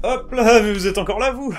Hop là, mais vous êtes encore là, vous.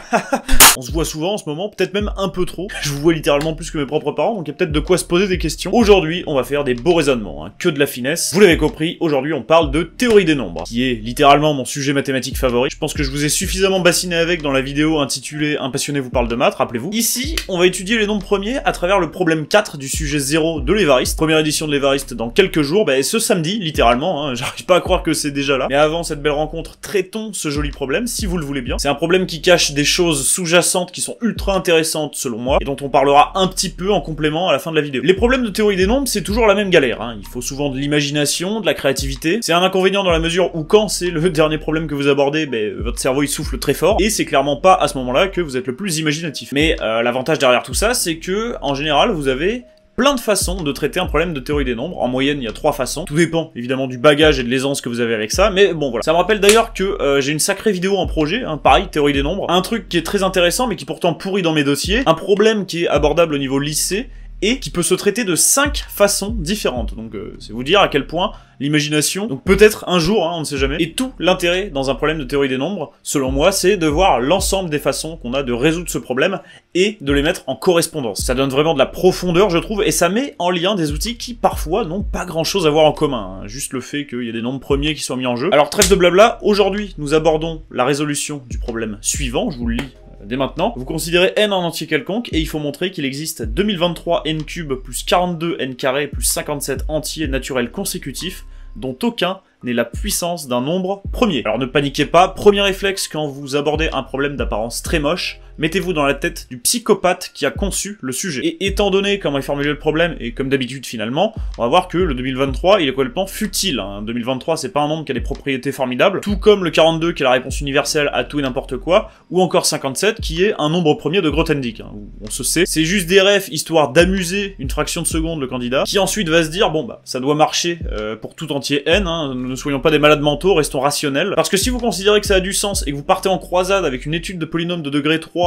On se voit souvent en ce moment, peut-être même un peu trop. Je vous vois littéralement plus que mes propres parents, donc il y a peut-être de quoi se poser des questions. Aujourd'hui, on va faire des beaux raisonnements, hein, que de la finesse. Vous l'avez compris, aujourd'hui on parle de théorie des nombres, qui est littéralement mon sujet mathématique favori. Je pense que je vous ai suffisamment bassiné avec dans la vidéo intitulée « Un passionné vous parle de maths », rappelez-vous. Ici, on va étudier les nombres premiers à travers le problème 4 du sujet 0 de l'Évariste. Première édition de l'Évariste dans quelques jours, ce samedi, littéralement, hein, j'arrive pas à croire que c'est déjà là. Mais avant cette belle rencontre, traitons ce joli problème, si vous le voulez bien. C'est un problème qui cache des choses sous-jacentes qui sont ultra intéressantes selon moi, et dont on parlera un petit peu en complément à la fin de la vidéo. Les problèmes de théorie des nombres, c'est toujours la même galère, hein. Il faut souvent de l'imagination, de la créativité. C'est un inconvénient dans la mesure où quand c'est le dernier problème que vous abordez, votre cerveau il souffle très fort, et c'est clairement pas à ce moment-là que vous êtes le plus imaginatif. Mais l'avantage derrière tout ça, c'est que, en général, vous avez plein de façons de traiter un problème de théorie des nombres. En moyenne, il y a 3 façons. Tout dépend, évidemment, du bagage et de l'aisance que vous avez avec ça, mais bon, voilà. Ça me rappelle d'ailleurs que j'ai une sacrée vidéo en projet, hein, pareil, théorie des nombres. Un truc qui est très intéressant, mais qui pourtant pourrit dans mes dossiers. Un problème qui est abordable au niveau lycée, et qui peut se traiter de 5 façons différentes. Donc c'est vous dire à quel point l'imagination, donc peut-être un jour, hein, on ne sait jamais, et tout l'intérêt dans un problème de théorie des nombres, selon moi, c'est de voir l'ensemble des façons qu'on a de résoudre ce problème et de les mettre en correspondance. Ça donne vraiment de la profondeur, je trouve, et ça met en lien des outils qui, parfois, n'ont pas grand-chose à voir en commun, hein. Juste le fait qu'il y a des nombres premiers qui soient mis en jeu. Alors, trêve de blabla, aujourd'hui, nous abordons la résolution du problème suivant, je vous le lis dès maintenant. Vous considérez n en entier quelconque, et il faut montrer qu'il existe 2023 n cube plus 42 n carré plus 57 entiers naturels consécutifs, dont aucun n'est la puissance d'un nombre premier. Alors ne paniquez pas, premier réflexe quand vous abordez un problème d'apparence très moche, mettez-vous dans la tête du psychopathe qui a conçu le sujet. Et étant donné comment est formulé le problème, et comme d'habitude finalement, on va voir que le 2023 il est complètement futile, hein. 2023 c'est pas un nombre qui a des propriétés formidables, tout comme le 42 qui est la réponse universelle à tout et n'importe quoi, ou encore 57 qui est un nombre premier de Grothendieck, hein, où on se sait. C'est juste des refs histoire d'amuser une fraction de seconde le candidat, qui ensuite va se dire bon ça doit marcher pour tout entier n, hein, ne soyons pas des malades mentaux, restons rationnels. Parce que si vous considérez que ça a du sens et que vous partez en croisade avec une étude de polynôme de degré 3,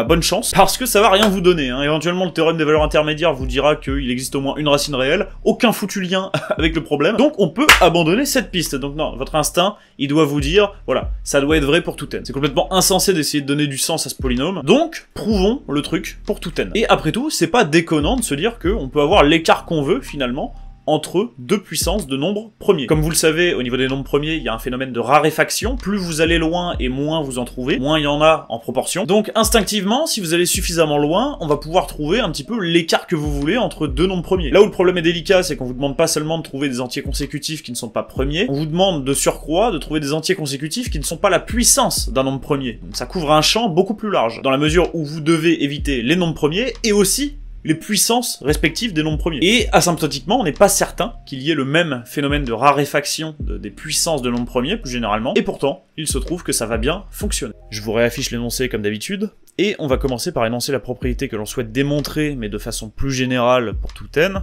bonne chance, parce que ça va rien vous donner, hein. Éventuellement le théorème des valeurs intermédiaires vous dira qu'il existe au moins une racine réelle, aucun foutu lien avec le problème, donc on peut abandonner cette piste. Donc non, votre instinct, il doit vous dire, voilà, ça doit être vrai pour tout n. C'est complètement insensé d'essayer de donner du sens à ce polynôme, donc prouvons le truc pour tout n. Et après tout, c'est pas déconnant de se dire qu'on peut avoir l'écart qu'on veut, finalement, entre deux puissances de nombres premiers. Comme vous le savez, au niveau des nombres premiers, il y a un phénomène de raréfaction. Plus vous allez loin et moins vous en trouvez, moins il y en a en proportion. Donc instinctivement, si vous allez suffisamment loin, on va pouvoir trouver un petit peu l'écart que vous voulez entre deux nombres premiers. Là où le problème est délicat, c'est qu'on vous demande pas seulement de trouver des entiers consécutifs qui ne sont pas premiers, on vous demande de surcroît de trouver des entiers consécutifs qui ne sont pas la puissance d'un nombre premier. Donc ça couvre un champ beaucoup plus large, dans la mesure où vous devez éviter les nombres premiers et aussi les puissances respectives des nombres premiers. Et asymptotiquement, on n'est pas certain qu'il y ait le même phénomène de raréfaction des puissances de nombres premiers, plus généralement, et pourtant, il se trouve que ça va bien fonctionner. Je vous réaffiche l'énoncé comme d'habitude, et on va commencer par énoncer la propriété que l'on souhaite démontrer, mais de façon plus générale pour tout n,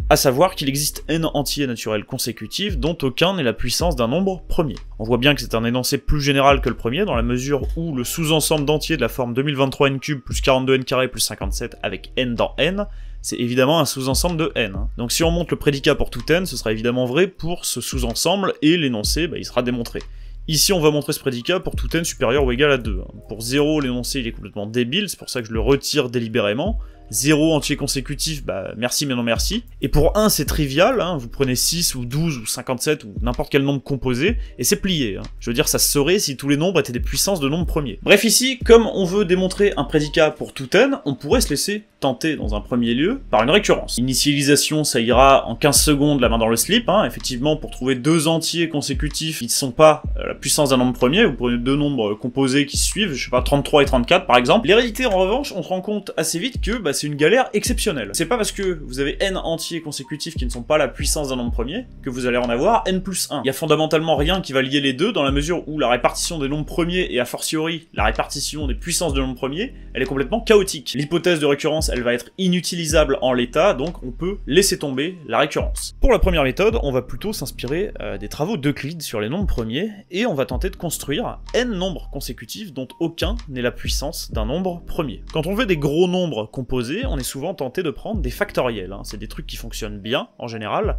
à savoir qu'il existe n entiers naturels consécutifs dont aucun n'est la puissance d'un nombre premier. On voit bien que c'est un énoncé plus général que le premier, dans la mesure où le sous-ensemble d'entiers de la forme 2023 n cube plus 42 n carré plus 57 avec n dans n, c'est évidemment un sous-ensemble de n. Donc si on montre le prédicat pour tout n, ce sera évidemment vrai pour ce sous-ensemble, et l'énoncé, il sera démontré. Ici, on va montrer ce prédicat pour tout n supérieur ou égal à 2. Pour 0, l'énoncé il est complètement débile, c'est pour ça que je le retire délibérément. 0 entier consécutif, merci mais non merci. Et pour 1, c'est trivial, hein, vous prenez 6 ou 12 ou 57 ou n'importe quel nombre composé, et c'est plié. Hein. Je veux dire, ça se saurait si tous les nombres étaient des puissances de nombres premiers. Bref, ici, comme on veut démontrer un prédicat pour tout n, on pourrait se laisser tenter dans un premier lieu par une récurrence. Initialisation, ça ira en 15 secondes la main dans le slip, hein. Effectivement, pour trouver deux entiers consécutifs qui ne sont pas la puissance d'un nombre premier, vous prenez deux nombres composés qui se suivent, je sais pas, 33 et 34 par exemple. Les réalités, en revanche, on se rend compte assez vite que c'est une galère exceptionnelle. C'est pas parce que vous avez n entiers consécutifs qui ne sont pas la puissance d'un nombre premier que vous allez en avoir n plus 1. Il y a fondamentalement rien qui va lier les deux, dans la mesure où la répartition des nombres premiers et a fortiori la répartition des puissances de nombres premiers, elle est complètement chaotique. L'hypothèse de récurrence, elle va être inutilisable en l'état, donc on peut laisser tomber la récurrence. Pour la première méthode, on va plutôt s'inspirer des travaux d'Euclide sur les nombres premiers, et on va tenter de construire n nombres consécutifs dont aucun n'est la puissance d'un nombre premier. Quand on veut des gros nombres composés, on est souvent tenté de prendre des factoriels, hein. C'est des trucs qui fonctionnent bien, en général,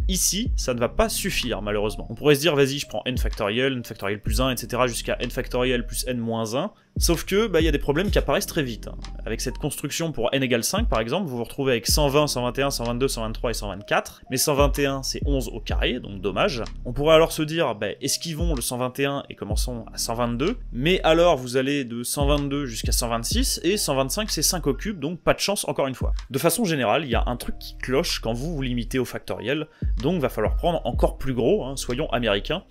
Ici, ça ne va pas suffire, malheureusement. On pourrait se dire, vas-y, je prends n factoriel plus 1, etc., jusqu'à n factoriel plus n moins 1. Sauf que, bah, y a des problèmes qui apparaissent très vite. Avec cette construction pour n égale 5, par exemple, vous vous retrouvez avec 120, 121, 122, 123 et 124. Mais 121, c'est 11 au carré, donc dommage. On pourrait alors se dire, bah, esquivons le 121 et commençons à 122. Mais alors, vous allez de 122 jusqu'à 126, et 125, c'est 5 au cube, donc pas de chance, encore une fois. De façon générale, il y a un truc qui cloche quand vous vous limitez au factoriel, donc va falloir prendre encore plus gros, soyons américains.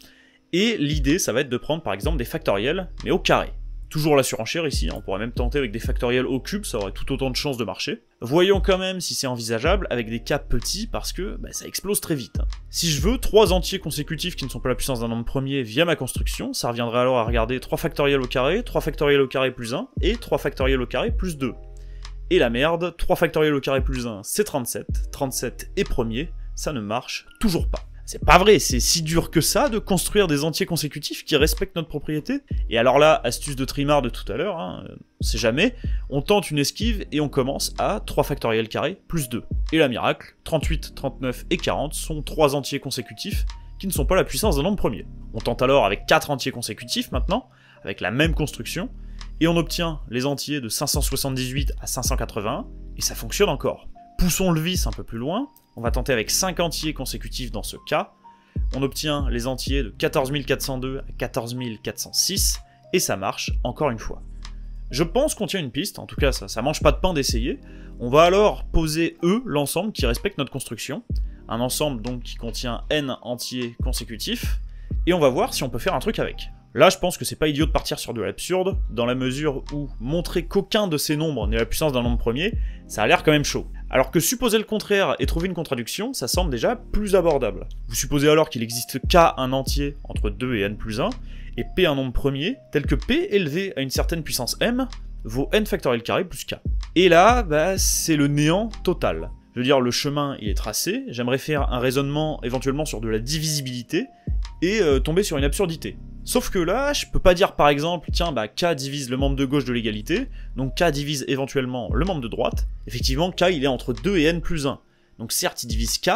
Et l'idée, ça va être de prendre, par exemple, des factoriels, mais au carré. Toujours la surenchère ici, on pourrait même tenter avec des factoriels au cube, ça aurait tout autant de chances de marcher. Voyons quand même si c'est envisageable avec des cas petits, parce que bah, ça explose très vite. Si je veux 3 entiers consécutifs qui ne sont pas la puissance d'un nombre premier via ma construction, ça reviendrait alors à regarder 3 factoriels au carré, 3 factoriels au carré plus 1, et 3 factoriels au carré plus 2. Et la merde, 3 factoriels au carré plus 1, c'est 37, 37 est premier, ça ne marche toujours pas. C'est pas vrai, c'est si dur que ça de construire des entiers consécutifs qui respectent notre propriété. Et alors là, astuce de trimard de tout à l'heure, on sait jamais, on tente une esquive et on commence à 3 factoriels carré plus 2. Et la miracle, 38, 39 et 40 sont 3 entiers consécutifs qui ne sont pas la puissance d'un nombre premier. On tente alors avec 4 entiers consécutifs maintenant, avec la même construction, et on obtient les entiers de 578 à 581, et ça fonctionne encore. Poussons le vice un peu plus loin, on va tenter avec 5 entiers consécutifs dans ce cas, on obtient les entiers de 14 402 à 14 406, et ça marche encore une fois. Je pense qu'on tient une piste, en tout cas ça mange pas de pain d'essayer, on va alors poser E, l'ensemble qui respecte notre construction, un ensemble donc qui contient n entiers consécutifs, et on va voir si on peut faire un truc avec. Là, je pense que c'est pas idiot de partir sur de l'absurde, dans la mesure où montrer qu'aucun de ces nombres n'est la puissance d'un nombre premier, ça a l'air quand même chaud. Alors que supposer le contraire et trouver une contradiction, ça semble déjà plus abordable. Vous supposez alors qu'il existe k un entier entre 2 et n plus 1, et p un nombre premier, tel que p élevé à une certaine puissance m, vaut n factoriel carré plus k. Et là, bah, c'est le néant total. Je veux dire, le chemin il est tracé, j'aimerais faire un raisonnement éventuellement sur de la divisibilité, et tomber sur une absurdité. Sauf que là, je peux pas dire par exemple, tiens, bah k divise le membre de gauche de l'égalité, donc k divise éventuellement le membre de droite. Effectivement, k il est entre 2 et n plus 1. Donc certes, il divise k,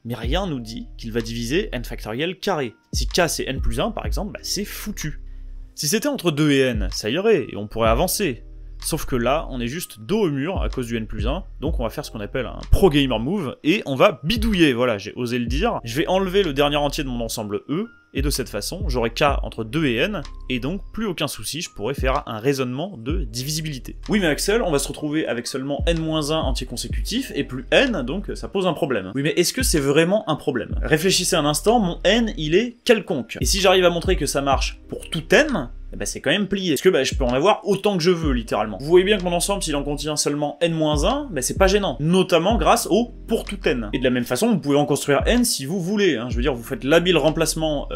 mais rien nous dit qu'il va diviser n factoriel carré. Si k c'est n plus 1 par exemple, bah c'est foutu. Si c'était entre 2 et n, ça irait, et on pourrait avancer. Sauf que là, on est juste dos au mur à cause du n plus 1, donc on va faire ce qu'on appelle un pro-gamer move, et on va bidouiller, voilà, j'ai osé le dire. Je vais enlever le dernier entier de mon ensemble E, et de cette façon, j'aurai k entre 2 et n, et donc plus aucun souci, je pourrais faire un raisonnement de divisibilité. Oui mais Axel, on va se retrouver avec seulement n-1 entiers consécutifs, et plus n, donc ça pose un problème. Oui mais est-ce que c'est vraiment un problème? Réfléchissez un instant, mon n il est quelconque. Et si j'arrive à montrer que ça marche pour tout n, eh ben c'est quand même plié. Parce que bah, je peux en avoir autant que je veux, littéralement. Vous voyez bien que mon ensemble, s'il en contient seulement n-1, bah, c'est pas gênant. Notamment grâce au pour tout n. Et de la même façon, vous pouvez en construire n si vous voulez. Je veux dire, vous faites l'habile remplacement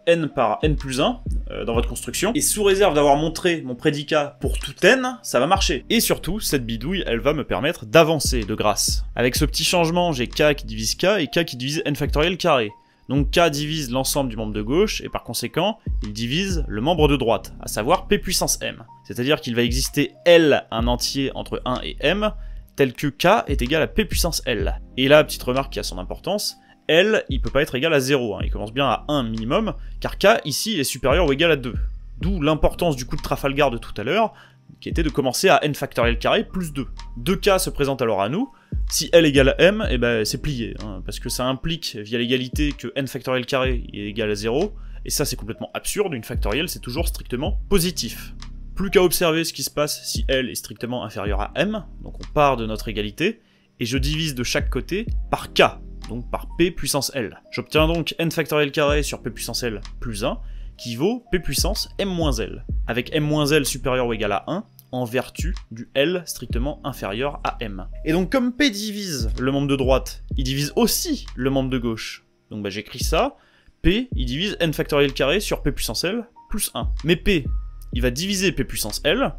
n par n plus 1 dans votre construction. Et sous réserve d'avoir montré mon prédicat pour tout n, ça va marcher. Et surtout, cette bidouille, elle va me permettre d'avancer de grâce. Avec ce petit changement, j'ai k qui divise k et k qui divise n factoriel carré. Donc k divise l'ensemble du membre de gauche, et par conséquent, il divise le membre de droite, à savoir p puissance m. C'est-à-dire qu'il va exister L, un entier entre 1 et m, tel que k est égal à p puissance L. Et là, petite remarque qui a son importance, L, il peut pas être égal à 0, il commence bien à 1 minimum, car k, ici, est supérieur ou égal à 2. D'où l'importance du coup de Trafalgar de tout à l'heure, qui était de commencer à n factoriel carré plus 2. 2k se présente alors à nous. Si L égale M, eh ben c'est plié, parce que ça implique, via l'égalité, que n factoriel carré est égal à 0, et ça c'est complètement absurde, une factorielle c'est toujours strictement positif. Plus qu'à observer ce qui se passe si L est strictement inférieur à M, donc on part de notre égalité, et je divise de chaque côté par K, donc par P puissance L. J'obtiens donc n factoriel carré sur P puissance L plus 1, qui vaut P puissance M-L, avec M-L supérieur ou égal à 1, en vertu du L strictement inférieur à M. Et donc comme P divise le membre de droite, il divise aussi le membre de gauche. Donc bah, j'écris ça, P, il divise n factoriel carré sur P puissance L plus 1. Mais P, il va diviser P puissance L,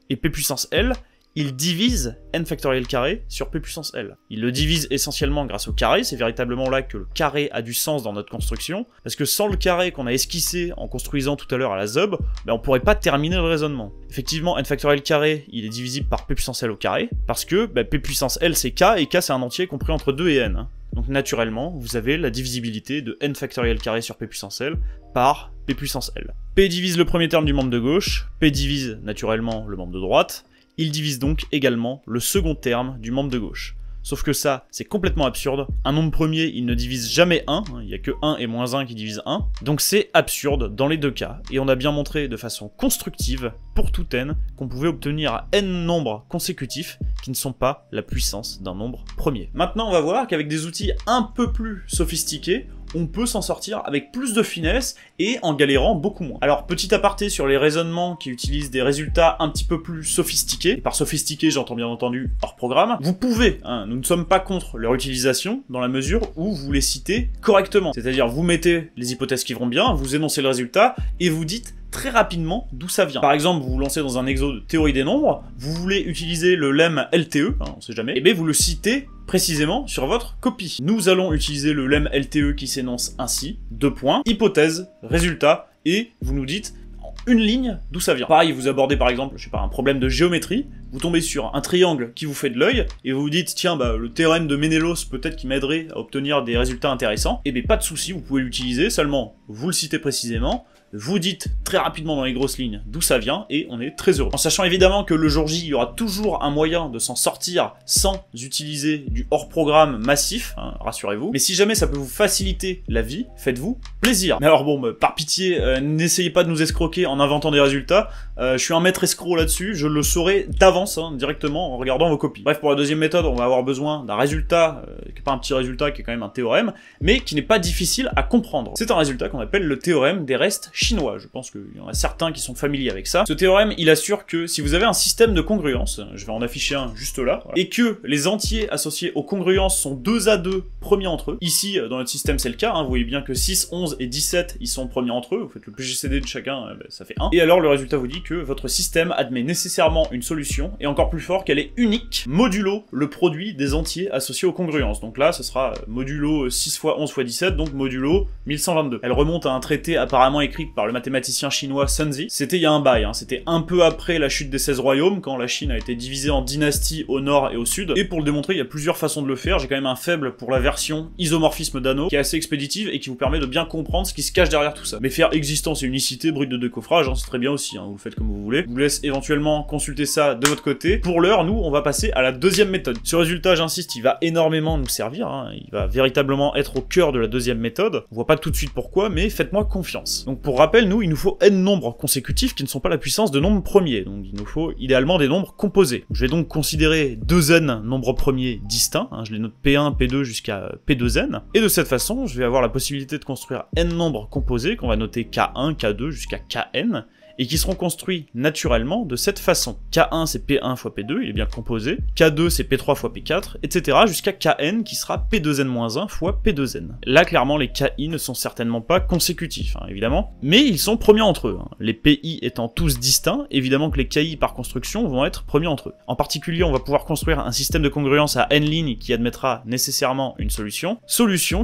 et P puissance L, il divise n factoriel carré sur P puissance L. Il le divise essentiellement grâce au carré, c'est véritablement là que le carré a du sens dans notre construction, parce que sans le carré qu'on a esquissé en construisant tout à l'heure à la zob, ben on pourrait pas terminer le raisonnement. Effectivement, n factoriel carré, il est divisible par P puissance L au carré, parce que ben, P puissance L c'est K, et K c'est un entier compris entre 2 et n. Donc naturellement, vous avez la divisibilité de n factoriel carré sur p puissance L par p puissance L. P divise le premier terme du membre de gauche, P divise naturellement le membre de droite, il divise donc également le second terme du membre de gauche. Sauf que ça, c'est complètement absurde. Un nombre premier, il ne divise jamais 1, il n'y a que 1 et moins 1 qui divisent 1. Donc c'est absurde dans les deux cas, et on a bien montré de façon constructive, pour tout n, qu'on pouvait obtenir n nombres consécutifs qui ne sont pas la puissance d'un nombre premier. Maintenant, on va voir qu'avec des outils un peu plus sophistiqués, on peut s'en sortir avec plus de finesse et en galérant beaucoup moins. Alors, petit aparté sur les raisonnements qui utilisent des résultats un petit peu plus sophistiqués, et par sophistiqué, j'entends bien entendu hors programme, vous pouvez, nous ne sommes pas contre leur utilisation dans la mesure où vous les citez correctement. C'est-à-dire, vous mettez les hypothèses qui vont bien, vous énoncez le résultat, et vous dites très rapidement d'où ça vient. Par exemple, vous vous lancez dans un exo de théorie des nombres, vous voulez utiliser le lemme LTE, on sait jamais, et bien vous le citez précisément sur votre copie. Nous allons utiliser le lemme LTE qui s'énonce ainsi, 2 points, hypothèse, résultat, et vous nous dites en une ligne d'où ça vient. Pareil, vous abordez par exemple, je sais pas, un problème de géométrie, vous tombez sur un triangle qui vous fait de l'œil, et vous vous dites, tiens, bah, le théorème de Ménélos peut-être qui m'aiderait à obtenir des résultats intéressants, et bien pas de souci, vous pouvez l'utiliser, seulement vous le citez précisément, vous dites très rapidement dans les grosses lignes d'où ça vient, et on est très heureux. En sachant évidemment que le jour J, il y aura toujours un moyen de s'en sortir sans utiliser du hors-programme massif, rassurez-vous. Mais si jamais ça peut vous faciliter la vie, faites-vous plaisir. Mais alors bon, par pitié, n'essayez pas de nous escroquer en inventant des résultats. Je suis un maître escroc là-dessus, je le saurai d'avance, directement en regardant vos copies. Bref, pour la deuxième méthode, on va avoir besoin d'un résultat, qui n'est pas un petit résultat, qui est quand même un théorème, mais qui n'est pas difficile à comprendre. C'est un résultat qu'on appelle le théorème des restes chinois. Je pense qu'il y en a certains qui sont familiers avec ça. Ce théorème, il assure que si vous avez un système de congruence, je vais en afficher un juste là, voilà, et que les entiers associés aux congruences sont 2 à 2 premiers entre eux, ici, dans notre système, c'est le cas, vous voyez bien que 6, 11 et 17, ils sont premiers entre eux, vous faites le PGCD de chacun, ça fait 1. Et alors, le résultat vous dit que votre système admet nécessairement une solution, et encore plus fort qu'elle est unique, modulo le produit des entiers associés aux congruences. Donc là, ce sera modulo 6 fois 11 fois 17, donc modulo 1122. Elle remonte à un traité apparemment écrit par le mathématicien chinois Sun Zi. C'était il y a un bail, c'était un peu après la chute des 16 royaumes, quand la Chine a été divisée en dynasties au nord et au sud. Et pour le démontrer, il y a plusieurs façons de le faire. J'ai quand même un faible pour la version isomorphisme d'anneau, qui est assez expéditive et qui vous permet de bien comprendre ce qui se cache derrière tout ça. Mais faire existence et unicité brute de décoffrage, c'est très bien aussi, vous le faites comme vous voulez. Je vous laisse éventuellement consulter ça de votre côté. Pour l'heure, nous, on va passer à la deuxième méthode. Ce résultat, j'insiste, il va énormément nous servir, il va véritablement être au cœur de la deuxième méthode. On voit pas tout de suite pourquoi, mais faites-moi confiance. Donc pour rappel, nous, il nous faut n nombres consécutifs qui ne sont pas la puissance de nombres premiers, donc il nous faut idéalement des nombres composés. Je vais donc considérer 2n nombres premiers distincts, je les note P1, P2 jusqu'à P2n, et de cette façon, je vais avoir la possibilité de construire n nombres composés, qu'on va noter K1, K2 jusqu'à Kn, et qui seront construits naturellement de cette façon. K1 c'est P1 fois P2, il est bien composé, K2 c'est P3 fois P4, etc. jusqu'à Kn qui sera P2n-1 fois P2n. Là clairement les KI ne sont certainement pas consécutifs, évidemment, mais ils sont premiers entre eux. Les PI étant tous distincts, évidemment que les KI par construction vont être premiers entre eux. En particulier on va pouvoir construire un système de congruence à n lignes qui admettra nécessairement une solution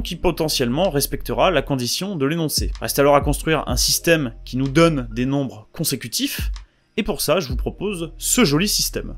qui potentiellement respectera la condition de l'énoncé. Reste alors à construire un système qui nous donne des nombres consécutifs, et pour ça je vous propose ce joli système.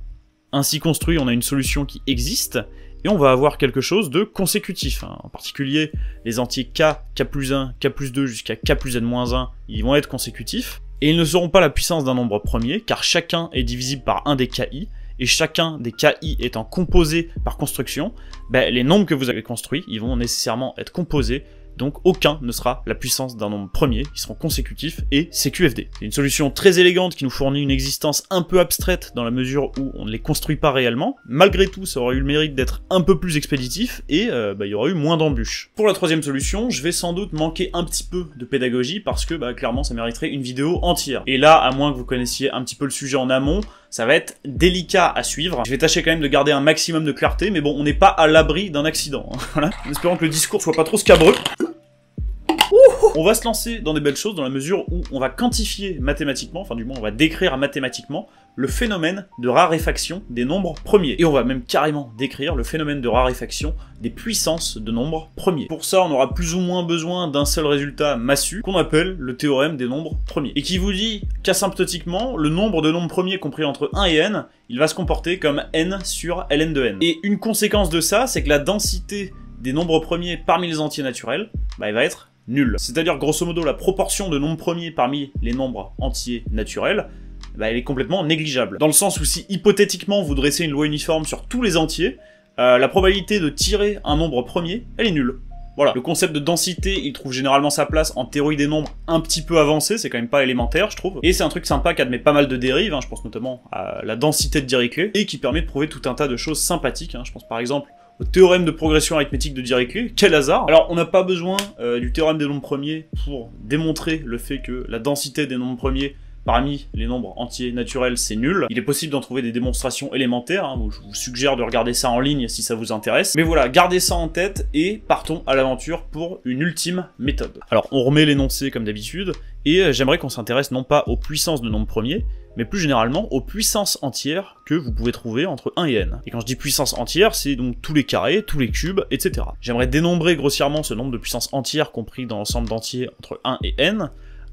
Ainsi construit, on a une solution qui existe, et on va avoir quelque chose de consécutif. En particulier, les entiers k, k plus 1, k plus 2 jusqu'à k plus n-1, ils vont être consécutifs, et ils ne seront pas la puissance d'un nombre premier, car chacun est divisible par un des ki, et chacun des KI étant composé par construction, les nombres que vous avez construits, ils vont nécessairement être composés, donc aucun ne sera la puissance d'un nombre premier, ils seront consécutifs et CQFD. C'est une solution très élégante qui nous fournit une existence un peu abstraite dans la mesure où on ne les construit pas réellement. Malgré tout, ça aurait eu le mérite d'être un peu plus expéditif et il y aurait eu moins d'embûches. Pour la troisième solution, je vais sans doute manquer un petit peu de pédagogie parce que clairement ça mériterait une vidéo entière. Et là, à moins que vous connaissiez un petit peu le sujet en amont, ça va être délicat à suivre. Je vais tâcher quand même de garder un maximum de clarté, mais bon, on n'est pas à l'abri d'un accident. Voilà. En espérant que le discours soit pas trop scabreux. On va se lancer dans des belles choses dans la mesure où on va quantifier mathématiquement, enfin du moins on va décrire mathématiquement le phénomène de raréfaction des nombres premiers. Et on va même carrément décrire le phénomène de raréfaction des puissances de nombres premiers. Pour ça, on aura plus ou moins besoin d'un seul résultat massu, qu'on appelle le théorème des nombres premiers. Et qui vous dit qu'asymptotiquement, le nombre de nombres premiers compris entre 1 et n, il va se comporter comme n sur ln de n. Et une conséquence de ça, c'est que la densité des nombres premiers parmi les entiers naturels, bah, il va être nul. C'est-à-dire grosso modo la proportion de nombres premiers parmi les nombres entiers naturels, bah, elle est complètement négligeable. Dans le sens où si hypothétiquement vous dressez une loi uniforme sur tous les entiers, la probabilité de tirer un nombre premier, elle est nulle. Voilà, le concept de densité, il trouve généralement sa place en théorie des nombres un petit peu avancée, c'est quand même pas élémentaire, je trouve. Et c'est un truc sympa qui admet pas mal de dérives, hein, je pense notamment à la densité de Dirichlet, et qui permet de prouver tout un tas de choses sympathiques, hein. Je pense par exemple au théorème de progression arithmétique de Dirichlet, quel hasard. Alors on n'a pas besoin du théorème des nombres premiers pour démontrer le fait que la densité des nombres premiers parmi les nombres entiers naturels, c'est nul. Il est possible d'en trouver des démonstrations élémentaires, hein, je vous suggère de regarder ça en ligne si ça vous intéresse. Mais voilà, gardez ça en tête et partons à l'aventure pour une ultime méthode. Alors, on remet l'énoncé comme d'habitude, et j'aimerais qu'on s'intéresse non pas aux puissances de nombres premiers, mais plus généralement aux puissances entières que vous pouvez trouver entre 1 et n. Et quand je dis puissance entière, c'est donc tous les carrés, tous les cubes, etc. J'aimerais dénombrer grossièrement ce nombre de puissances entières compris dans l'ensemble d'entiers entre 1 et n,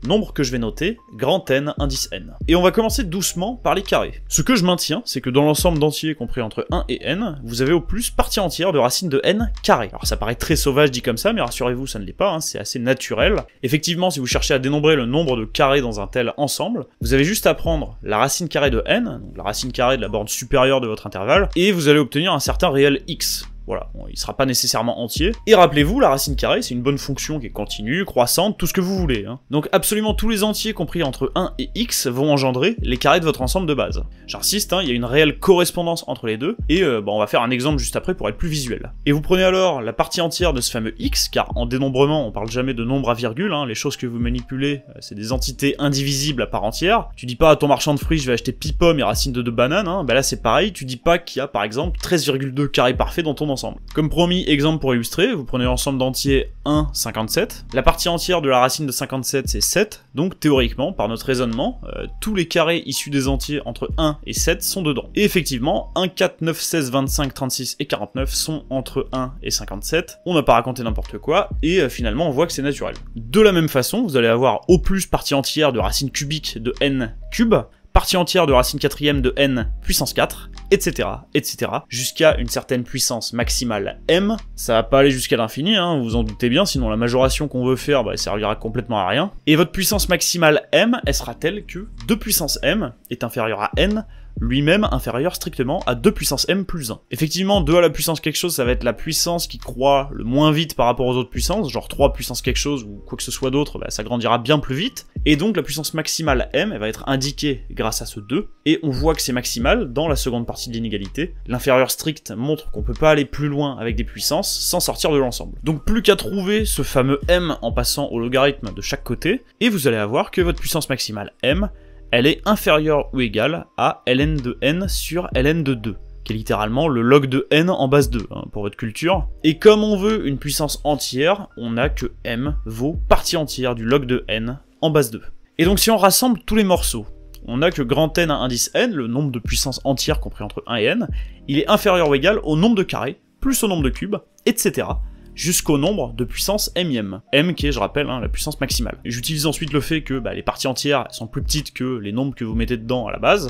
nombre que je vais noter, grand N, indice N. Et on va commencer doucement par les carrés. Ce que je maintiens, c'est que dans l'ensemble d'entiers compris entre 1 et n, vous avez au plus partie entière de racine de n carré. Alors ça paraît très sauvage dit comme ça, mais rassurez-vous, ça ne l'est pas, hein, c'est assez naturel. Effectivement, si vous cherchez à dénombrer le nombre de carrés dans un tel ensemble, vous avez juste à prendre la racine carrée de n, donc la racine carrée de la borne supérieure de votre intervalle, et vous allez obtenir un certain réel x. Voilà, bon, il sera pas nécessairement entier. Et rappelez-vous, la racine carrée, c'est une bonne fonction qui est continue, croissante, tout ce que vous voulez. Hein. Donc absolument tous les entiers compris entre 1 et x vont engendrer les carrés de votre ensemble de base. J'insiste, hein, il y a une réelle correspondance entre les deux, et on va faire un exemple juste après pour être plus visuel. Et vous prenez alors la partie entière de ce fameux x, car en dénombrement, on parle jamais de nombre à virgule, hein, les choses que vous manipulez, c'est des entités indivisibles à part entière. Tu dis pas à ton marchand de fruits, je vais acheter pomme et racine de 2 bananes, hein, bah là c'est pareil, tu dis pas qu'il y a par exemple 13,2 carrés parfaits dans ton ensemble. Comme promis, exemple pour illustrer, vous prenez l'ensemble d'entiers 1, 57. La partie entière de la racine de 57, c'est 7. Donc théoriquement, par notre raisonnement, tous les carrés issus des entiers entre 1 et 7 sont dedans. Et effectivement, 1, 4, 9, 16, 25, 36 et 49 sont entre 1 et 57. On n'a pas raconté n'importe quoi, et finalement on voit que c'est naturel. De la même façon, vous allez avoir au plus partie entière de racine cubique de n cube, partie entière de racine quatrième de n puissance 4, etc., etc., jusqu'à une certaine puissance maximale m. Ça va pas aller jusqu'à l'infini, hein, vous vous en doutez bien, sinon la majoration qu'on veut faire, bah, elle servira complètement à rien. Et votre puissance maximale m, elle sera telle que 2 puissance m est inférieur à n, lui-même inférieur strictement à 2 puissance m plus 1. Effectivement, 2 à la puissance quelque chose, ça va être la puissance qui croît le moins vite par rapport aux autres puissances, genre 3 puissance quelque chose ou quoi que ce soit d'autre, bah, ça grandira bien plus vite, et donc la puissance maximale m, elle va être indiquée grâce à ce 2, et on voit que c'est maximal dans la seconde partie de l'inégalité. L'inférieur strict montre qu'on peut pas aller plus loin avec des puissances sans sortir de l'ensemble. Donc plus qu'à trouver ce fameux m en passant au logarithme de chaque côté, et vous allez avoir que votre puissance maximale m, elle est inférieure ou égale à ln de n sur ln de 2, qui est littéralement le log de n en base 2, hein, pour votre culture. Et comme on veut une puissance entière, on a que m vaut partie entière du log de n en base 2. Et donc si on rassemble tous les morceaux, on a que grand n à indice n, le nombre de puissances entières compris entre 1 et n, il est inférieur ou égal au nombre de carrés, plus au nombre de cubes, etc., jusqu'au nombre de puissance m qui est, je rappelle, hein, la puissance maximale. J'utilise ensuite le fait que les parties entières sont plus petites que les nombres que vous mettez dedans à la base,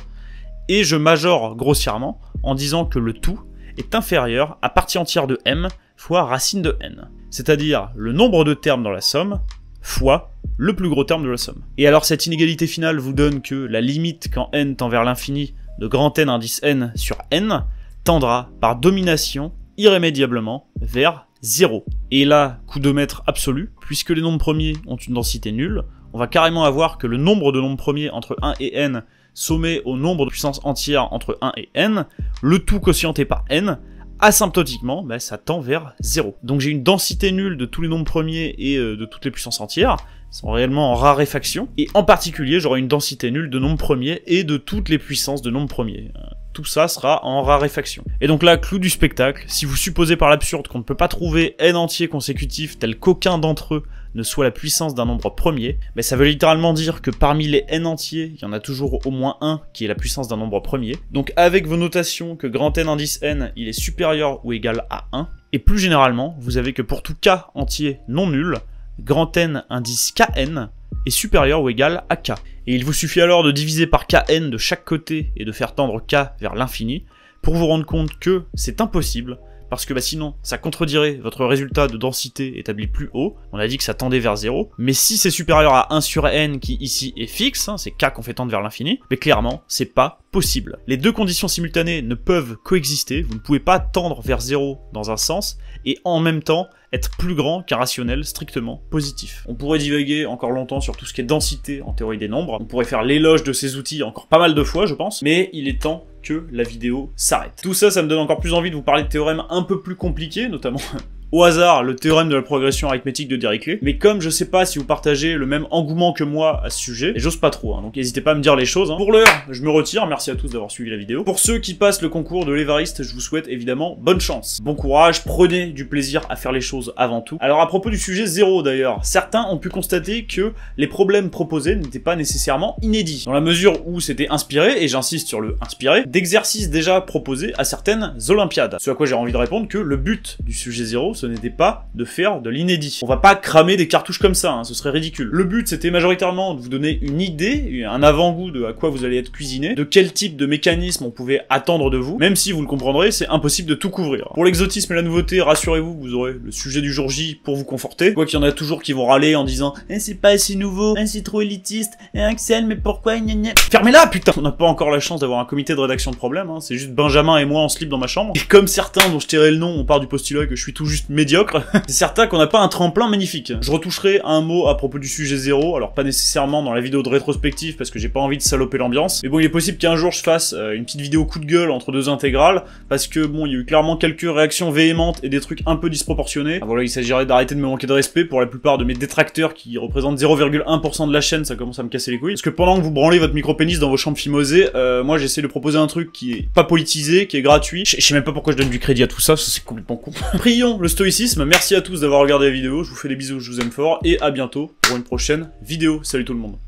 et je majore grossièrement en disant que le tout est inférieur à partie entière de m fois racine de n, c'est-à-dire le nombre de termes dans la somme fois le plus gros terme de la somme. Et alors cette inégalité finale vous donne que la limite quand n tend vers l'infini de grand n indice n sur n tendra par domination irrémédiablement vers 0. Et là, coup de maître absolu, puisque les nombres premiers ont une densité nulle, on va carrément avoir que le nombre de nombres premiers entre 1 et n sommé au nombre de puissance entière entre 1 et n, le tout quotienté par n, asymptotiquement, ça tend vers 0. Donc j'ai une densité nulle de tous les nombres premiers et de toutes les puissances entières, sont réellement en raréfaction, et en particulier j'aurai une densité nulle de nombres premiers et de toutes les puissances de nombres premiers. Tout ça sera en raréfaction. Et donc là, clou du spectacle, si vous supposez par l'absurde qu'on ne peut pas trouver n entiers consécutifs tel qu'aucun d'entre eux ne soit la puissance d'un nombre premier, ça veut littéralement dire que parmi les n entiers, il y en a toujours au moins un qui est la puissance d'un nombre premier. Donc avec vos notations que grand n indice n, il est supérieur ou égal à 1, et plus généralement, vous avez que pour tout k entier non nul, grand n indice kn est supérieur ou égal à k. Et il vous suffit alors de diviser par kn de chaque côté et de faire tendre k vers l'infini pour vous rendre compte que c'est impossible, parce que sinon, ça contredirait votre résultat de densité établi plus haut. On a dit que ça tendait vers 0. Mais si c'est supérieur à 1 sur n, qui ici est fixe, c'est k qu'on fait tendre vers l'infini, mais clairement, c'est pas possible. Les deux conditions simultanées ne peuvent coexister, vous ne pouvez pas tendre vers 0 dans un sens, et en même temps être plus grand qu'un rationnel strictement positif. On pourrait divaguer encore longtemps sur tout ce qui est densité en théorie des nombres, on pourrait faire l'éloge de ces outils encore pas mal de fois je pense, mais il est temps que la vidéo s'arrête. Tout ça, ça me donne encore plus envie de vous parler de théorèmes un peu plus compliqués, notamment au hasard, le théorème de la progression arithmétique de Dirichlet, mais comme je sais pas si vous partagez le même engouement que moi à ce sujet, et j'ose pas trop, donc n'hésitez pas à me dire les choses. Pour l'heure, je me retire, merci à tous d'avoir suivi la vidéo. Pour ceux qui passent le concours de l'Évariste, je vous souhaite évidemment bonne chance. Bon courage, prenez du plaisir à faire les choses avant tout. Alors à propos du sujet 0 d'ailleurs, certains ont pu constater que les problèmes proposés n'étaient pas nécessairement inédits, dans la mesure où c'était inspiré, et j'insiste sur le inspiré, d'exercices déjà proposés à certaines olympiades. Ce à quoi j'ai envie de répondre que le but du sujet 0, ce n'était pas de faire de l'inédit. On va pas cramer des cartouches comme ça, ce serait ridicule. Le but c'était majoritairement de vous donner une idée, un avant-goût de à quoi vous allez être cuisiné, de quel type de mécanisme on pouvait attendre de vous, même si vous le comprendrez, c'est impossible de tout couvrir. Pour l'exotisme et la nouveauté, rassurez-vous, vous aurez le sujet du jour J pour vous conforter, quoi qu'il y en a toujours qui vont râler en disant « c'est pas assez nouveau, c'est trop élitiste, Axel, mais pourquoi gna gna ?» Fermez-la, putain! On n'a pas encore la chance d'avoir un comité de rédaction de problème, c'est juste Benjamin et moi en slip dans ma chambre, et comme certains dont je tairai le nom, on part du postulat que je suis tout juste médiocre, c'est certain qu'on n'a pas un tremplin magnifique. Je retoucherai un mot à propos du sujet 0, alors pas nécessairement dans la vidéo de rétrospective parce que j'ai pas envie de saloper l'ambiance, mais bon, il est possible qu'un jour je fasse une petite vidéo coup de gueule entre deux intégrales, parce que bon, il y a eu clairement quelques réactions véhémentes et des trucs un peu disproportionnés. Voilà, il s'agirait d'arrêter de me manquer de respect pour la plupart de mes détracteurs qui représentent 0,1% de la chaîne, ça commence à me casser les couilles. Parce que pendant que vous branlez votre micro-pénis dans vos chambres fimosées, moi j'essaie de proposer un truc qui est pas politisé, qui est gratuit. Je sais même pas pourquoi je donne du crédit à tout ça, c'est complètement con. Prions le stoïcisme, merci à tous d'avoir regardé la vidéo, je vous fais des bisous, je vous aime fort, et à bientôt pour une prochaine vidéo. Salut tout le monde.